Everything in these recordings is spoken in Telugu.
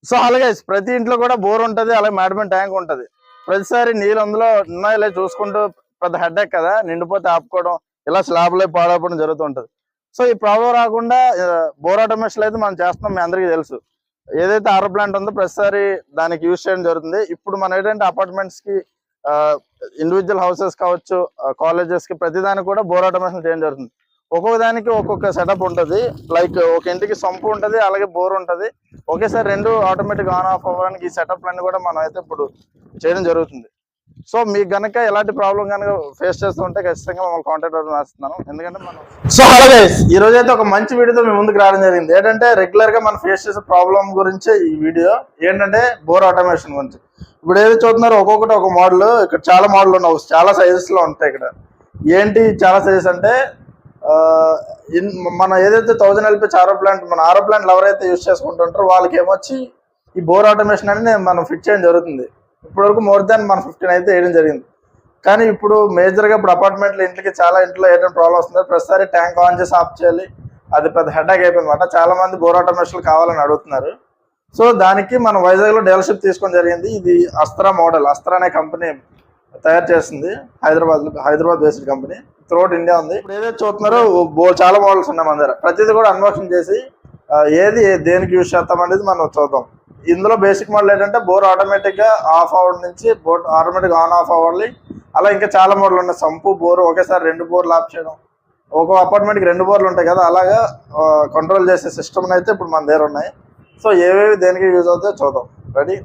సో అలాగే ప్రతి ఇంట్లో కూడా బోర్ ఉంటది, అలాగే మ్యాడ్మెన్ ట్యాంక్ ఉంటది. ప్రతిసారి నీళ్ళు అందులో ఉన్నాయో చూసుకుంటూ పెద్ద హెడేక్ కదా, నిండిపోతే ఆపుకోవడం, ఇలా స్లాబ్లో పాడైపోవడం జరుగుతుంటది. సో ఈ ప్రాబ్లం రాకుండా బోర్ ఆటోమేషన్ అయితే మనం చేస్తున్నాం, మీ అందరికీ తెలుసు. ఏదైతే ఆరో ప్లాంట్ ఉందో ప్రతిసారి దానికి యూజ్ చేయడం జరుగుతుంది. ఇప్పుడు మనం ఏంటంటే అపార్ట్మెంట్స్ కి, ఇండివిజువల్ హౌసెస్ కావచ్చు, కాలేజెస్ కి, ప్రతిదానికి కూడా బోర్ ఆటోమేషన్ చేయడం జరుగుతుంది. ఒక్కొక్క దానికి ఒక్కొక్క సెటప్ ఉంటుంది. లైక్ ఒక ఇంటికి సంపు ఉంటుంది, అలాగే బోర్ ఉంటుంది. ఒకేసారి రెండు ఆటోమేటిక్ ఆన్ ఆఫ్ అవ్వడానికి ఈ సెటప్ అన్ని కూడా మనం అయితే ఇప్పుడు చేయడం జరుగుతుంది. సో మీకు గనక ఎలాంటి ప్రాబ్లం కనుక ఫేస్ చేస్తుంటే ఖచ్చితంగా మమ్మల్ని కాంటాక్ట్ అవ్వడం చేస్తున్నాను. ఎందుకంటే మనం సో అలాగే ఈ రోజు అయితే ఒక మంచి వీడియోతో మీ ముందుకు రావడం జరిగింది. ఏంటంటే రెగ్యులర్ గా మనం ఫేస్ చేసే ప్రాబ్లం గురించి ఈ వీడియో. ఏంటంటే బోర్ ఆటోమేషన్ గురించి. ఇప్పుడు ఏది చూస్తున్నారో ఒక్కొక్కటి ఒక మోడల్. ఇక్కడ చాలా మోడల్ ఉన్నాయి, చాలా సైజెస్ లో ఉంటాయి. ఇక్కడ ఏంటి చాలా సైజెస్ అంటే, మన ఏదైతే 1000 LPH ఆరో ప్లాంట్, మన ఆరో ప్లాంట్లు ఎవరైతే యూజ్ చేసుకుంటుంటారో వాళ్ళకి ఏమొచ్చి ఈ బోర్ ఆటోమేషన్ అనేది మనం ఫిట్ చేయడం జరుగుతుంది. ఇప్పటి వరకు మోర్ దాన్ మన 15 అయితే వేయడం జరిగింది. కానీ ఇప్పుడు మేజర్గా ఇప్పుడు అపార్ట్మెంట్లో ఇంటికి చాలా ఇంట్లో ఏంటంటే ప్రాబ్లం వస్తుంది. ప్రతిసారి ట్యాంక్ ఆన్ చేసి ఆఫ్ చేయాలి, అది పెద్ద హెడేక్ అయిపోయిందన్నమాట. చాలా మంది బోర్ ఆటోమేషన్ కావాలని అడుగుతున్నారు. సో దానికి మనం వైజాగ్లో డీలర్షిప్ తీసుకోవడం జరిగింది. ఇది అస్త్రా మోడల్, అస్త్రా అనే కంపెనీ తయారు చేస్తుంది. Hyderabad based company, throughout India ఉంది. ఇప్పుడు ఏదైతే చూస్తున్నారో చాలా మోడల్స్ ఉన్నాయి మన దగ్గర. ప్రతిదీ కూడా అన్బాక్సింగ్ చేసి ఏది దేనికి యూజ్ చేస్తాం అనేది మనం చూద్దాం. ఇందులో బేసిక్ మోడల్ ఏంటంటే బోర్ ఆటోమేటిక్ గా ఆఫ్ అవ్వడం నుంచి బోర్ ఆటోమేటిక్ ఆన్ ఆఫ్ అవ్వాలి. అలా ఇంకా చాలా మోడల్ ఉన్నాయి. సంపు, బోర్, ఒకేసారి 2 బోర్లు ఆఫ్ చేయడం. ఒక అపార్ట్మెంట్కి 2 బోర్లు ఉంటాయి కదా, అలాగా కంట్రోల్ చేసే సిస్టమ్ అయితే ఇప్పుడు మన దగ్గర ఉన్నాయి. సో ఏవేవి దేనికి యూజ్ అవుతాయో చూద్దాం. రెడీ?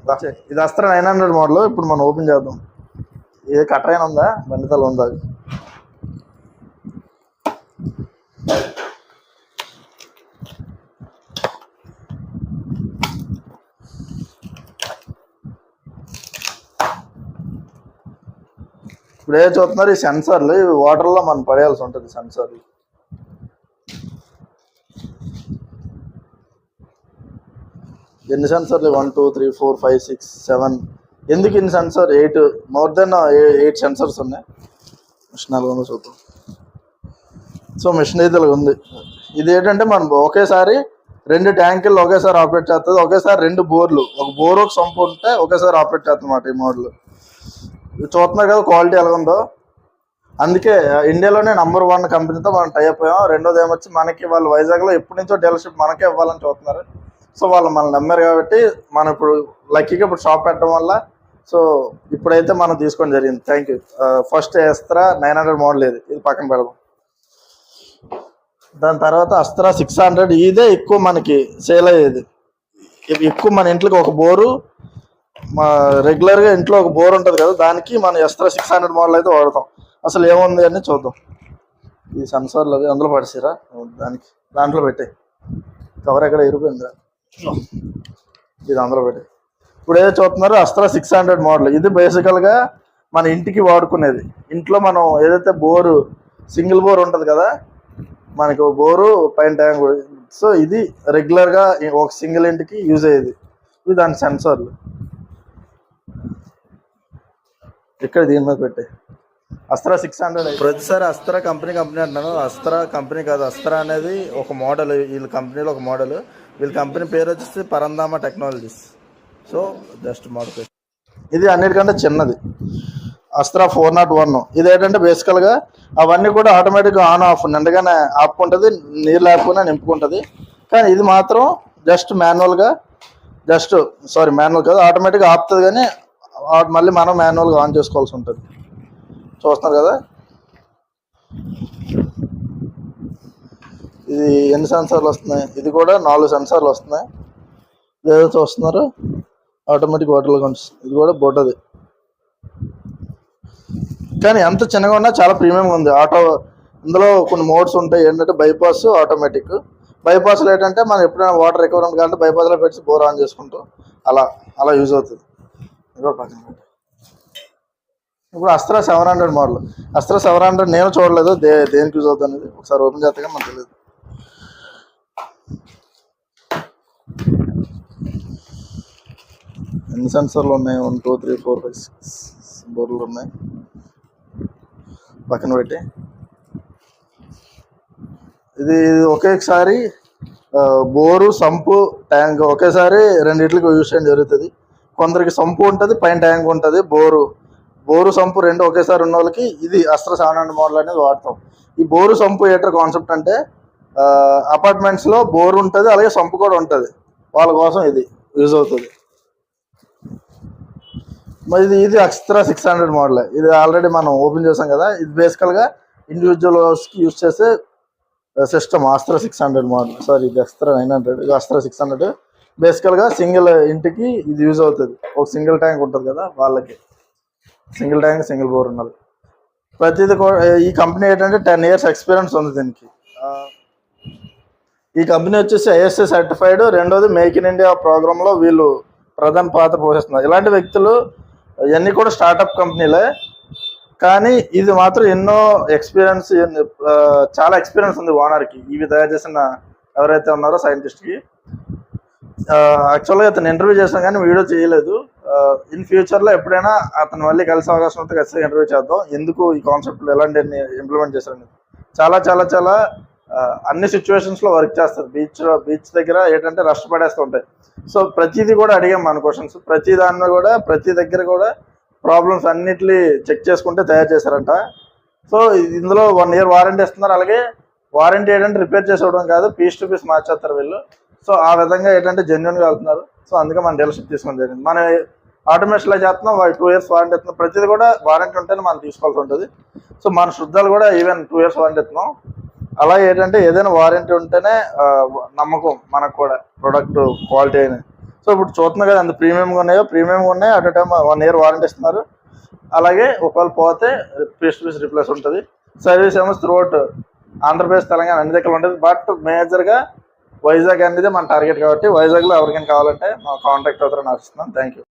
ఇది అస్త్రా 900 మోడల్. ఇప్పుడు మనం ఓపెన్ చేద్దాం. ఏ కట్రైన్ ఉందా, బండితలు ఉందా? ఇప్పుడు ఏదో చూస్తున్నారు, ఈ సెన్సర్లు ఇవి వాటర్లో మనం పడేయాల్సి ఉంటుంది. సెన్సర్లు ఎన్ని సెన్సర్లు? 1 2 3 4 5 6 7. ఎందుకు ఇన్ని సెన్సర్? 8, మోర్ దెన్ 8 సెన్సర్స్ ఉన్నాయి. మిషన్ ఎలా ఉందో చూద్దాం. సో మిషన్ అయితే ఉంది. ఇది ఏంటంటే మనం ఒకేసారి 2 ట్యాంకులు ఒకేసారి ఆపరేట్ చేస్తుంది. ఒకేసారి 2 బోర్లు, ఒక బోర్ ఒక సంపు ఉంటే ఒకేసారి ఆపరేట్ చేస్తుంది అన్నమాట ఈ మోడల్. చూస్తున్నారు కదా క్వాలిటీ ఎలా ఉందో. అందుకే ఇండియాలోనే #1 కంపెనీతో మనం టై అయిపోయాం. రెండోది ఏమొచ్చి మనకి వాళ్ళు వైజాగ్లో ఎప్పటి నుంచో డీలర్షిప్ మనకే ఇవ్వాలని చూస్తున్నారు. సో వాళ్ళు మనం నమ్మారు కాబట్టి మనం ఇప్పుడు లక్కీగా ఇప్పుడు షాప్ పెట్టడం వల్ల సో ఇప్పుడైతే మనం తీసుకోవడం జరిగింది. Thank you. First Astra 900 model ఇది పక్కన పెడదాం. దాని తర్వాత అస్త్రా 600. ఇదే ఎక్కువ మనకి సేల్ అయ్యేది. ఎక్కువ మన ఇంట్లోకి ఒక బోరు, రెగ్యులర్గా ఇంట్లో ఒక బోర్ ఉంటుంది కదా, దానికి మనం అస్త్రా 600 మోడల్ అయితే వాడతాం. అసలు ఏముంది అని చూద్దాం. ఈ సెన్సార్లు అవి అందులో పడిసిరా, దాంట్లో పెట్టే కవర్ ఎక్కడ ఇరిపోయిందా, ఇది అందులో పెట్టే. ఇప్పుడు ఏదో చూస్తున్నారు అస్త్రా 600 మోడల్. ఇది బేసికల్గా మన ఇంటికి వాడుకునేది. ఇంట్లో మనం ఏదైతే బోరు, సింగిల్ బోర్ ఉంటుంది కదా, మనకు బోరు పైన ట్యాంక్. సో ఇది రెగ్యులర్గా ఒక సింగిల్ ఇంటికి యూజ్ అయ్యేది. ఇది దాని సెన్సార్లు ఇక్కడ దీని మీద పెట్టే. అస్త్రా 600. ప్రతిసారి అస్త్రా కంపెనీ అంటున్నాను. అస్త్రా కంపెనీ కాదు, అస్త్రా అనేది ఒక మోడల్. వీళ్ళ కంపెనీలో ఒక మోడల్. వీళ్ళ కంపెనీ పేరు వచ్చేసి పరంధామ టెక్నాలజీస్. So just modification. ఇది అన్నిటికంటే చిన్నది అస్త్రా 401. ఇది ఏంటంటే బేసికల్గా అవన్నీ కూడా ఆటోమేటిక్గా ఆన్ ఆఫ్ నిండగానే ఆపుకుంటుంది, నీరు లేకపోయినా నింపుకుంటుంది. కానీ ఇది మాత్రం జస్ట్ మాన్యువల్గా, మాన్యువల్ కాదు, ఆటోమేటిక్గా ఆపుతుంది. కానీ మళ్ళీ మనం మాన్యువల్గా ఆన్ చేసుకోవాల్సి ఉంటుంది. చూస్తున్నారు కదా, ఇది ఎన్ని సెన్సార్లు వస్తున్నాయి? ఇది కూడా 4 సెన్సార్లు వస్తున్నాయి. ఏదో చూస్తున్నారు ఆటోమేటిక్ వాటర్లో కనిపిస్తుంది. ఇది కూడా బొడ్డది, కానీ ఎంత చిన్నగా ఉన్నా చాలా ప్రీమియంగా ఉంది. ఇందులో కొన్ని మోడ్స్ ఉంటాయి. ఏంటంటే బైపాస్, ఆటోమేటిక్. బైపాస్లో ఏంటంటే మనం ఎప్పుడైనా వాటర్ రికవర్ కాబట్టి బైపాస్లో పెట్టి బోర్ ఆన్ చేసుకుంటూ అలా యూజ్ అవుతుంది. ఇప్పుడు అస్త్రా 700 మోడల్. అస్త్రా 700 నేను చూడలేదు, దేనికి యూజ్ అవుతుంది అనేది. ఒకసారి ఓపెన్ చేస్తే మనకు తెలియదు. ఎన్ని సెన్సర్లు ఉన్నాయి? 1 2 3 4 5 6 బోర్లు ఉన్నాయి. పక్కన పెట్టి ఇది ఒకేసారి బోరు సంపు ట్యాంక్ ఒకేసారి రెండిట్లకి యూజ్ చేయడం జరుగుతుంది. కొందరికి సంపు ఉంటుంది, పైన ట్యాంక్ ఉంటుంది. బోరు సంపు రెండు ఒకేసారి ఉన్న వాళ్ళకి ఇది అస్త్ర 700 మోడల్ అనేది వాడతాం. ఈ బోరు సంపు ఏటర్ కాన్సెప్ట్ అంటే అపార్ట్మెంట్స్లో బోరు ఉంటుంది, అలాగే సంపు కూడా ఉంటుంది. వాళ్ళ కోసం ఇది యూజ్ అవుతుంది. మరి ఇది అస్త్ర 600 మోడల్. ఇది ఆల్రెడీ మనం ఓపెన్ చేసాం కదా. ఇది బేసికల్గా ఇండివిజువల్ హౌస్కి యూజ్ చేసే సిస్టమ్. అస్త్ర 600 మోడల్, సారీ ఇది అస్త్ర 900, ఇది అస్త్ర 600. బేసికల్గా సింగిల్ ఇంటికి ఇది యూజ్ అవుతుంది. ఒక సింగిల్ ట్యాంక్ ఉంటుంది కదా, వాళ్ళకి సింగిల్ ట్యాంక్ సింగిల్ బోర్ ఉన్నది. ప్రతిదీ ఈ కంపెనీ ఏంటంటే 10 years ఎక్స్పీరియన్స్ ఉంది దీనికి. ఈ కంపెనీ వచ్చేసి ISA సర్టిఫైడ్. రెండోది మేక్ ఇన్ ఇండియా ప్రోగ్రాంలో వీళ్ళు ప్రధాన పాత్ర పోషిస్తున్నారు. ఇలాంటి వ్యక్తులు ఇవన్నీ కూడా స్టార్టప్ కంపెనీలే, కానీ ఇది మాత్రం ఎన్నో ఎక్స్పీరియన్స్, చాలా ఎక్స్పీరియన్స్ ఉంది ఓనర్కి. ఇవి తయారు చేసిన ఎవరైతే ఉన్నారో సైంటిస్ట్కి. యాక్చువల్గా అతను ఇంటర్వ్యూ చేసాం కానీ వీడియో చేయలేదు. ఇన్ ఫ్యూచర్లో ఎప్పుడైనా అతను మళ్ళీ కలిసే అవకాశం ఉంటే ఖచ్చితంగా ఇంటర్వ్యూ చేద్దాం. ఎందుకు ఈ కాన్సెప్ట్లు ఎలాంటి ఇంప్లిమెంట్ చేశారని. చాలా చాలా చాలా అన్ని సిచ్యువేషన్స్లో వర్క్ చేస్తారు. బీచ్ దగ్గర ఏంటంటే రష్ పడేస్తూ ఉంటాయి. సో ప్రతిదీ కూడా అడిగాం మన క్వశ్చన్స్. ప్రతి దానిలో కూడా ప్రతి దగ్గర కూడా ప్రాబ్లమ్స్ అన్నిటిని చెక్ చేసుకుంటే తయారు చేశారంట. సో ఇందులో 1 year వారంటీ ఇస్తున్నారు. అలాగే వారంటీ ఏంటంటే రిపేర్ చేసేవడం కాదు, పీస్ టు పీస్ మార్చేస్తారు వీళ్ళు. సో ఆ విధంగా ఏంటంటే జెన్యున్గా వెళ్తున్నారు. సో అందుకే మన డీలర్షిప్ తీసుకోవడం జరిగింది. మన ఆటోమేషన్లో చేస్తున్నాం, 2 years వారంటీ ఇస్తున్నాం. ప్రతిదీ కూడా వారంటీ ఉంటేనే మనం తీసుకోవాల్సి ఉంటుంది. సో మన శుద్ధాలు కూడా ఈవెన్ 2 years వారంటీ ఇస్తున్నాం. అలా ఏంటంటే ఏదైనా వారంటీ ఉంటేనే నమ్మకం మనకు కూడా ప్రొడక్ట్ క్వాలిటీ అయినా. సో ఇప్పుడు చూస్తున్నాం కదా, అంత ప్రీమియంగా ఉన్నాయి. అట్ టైం 1 year వారంటీ ఇస్తున్నారు. అలాగే ఒకవేళ పోతే పీస్ టు పీస్ రిప్లేస్ ఉంటుంది. సర్వీస్ ఏమో త్రూఅవుట్ ఆంధ్రప్రదేశ్, తెలంగాణ అన్ని దగ్గర ఉంటుంది. బట్ మేజర్గా వైజాగ్ అనేది మన టార్గెట్ కాబట్టి వైజాగ్లో ఎవరికైనా కావాలంటే మా కాంటాక్ట్ అవుతారని ఆశిస్తున్నాను. Thank you.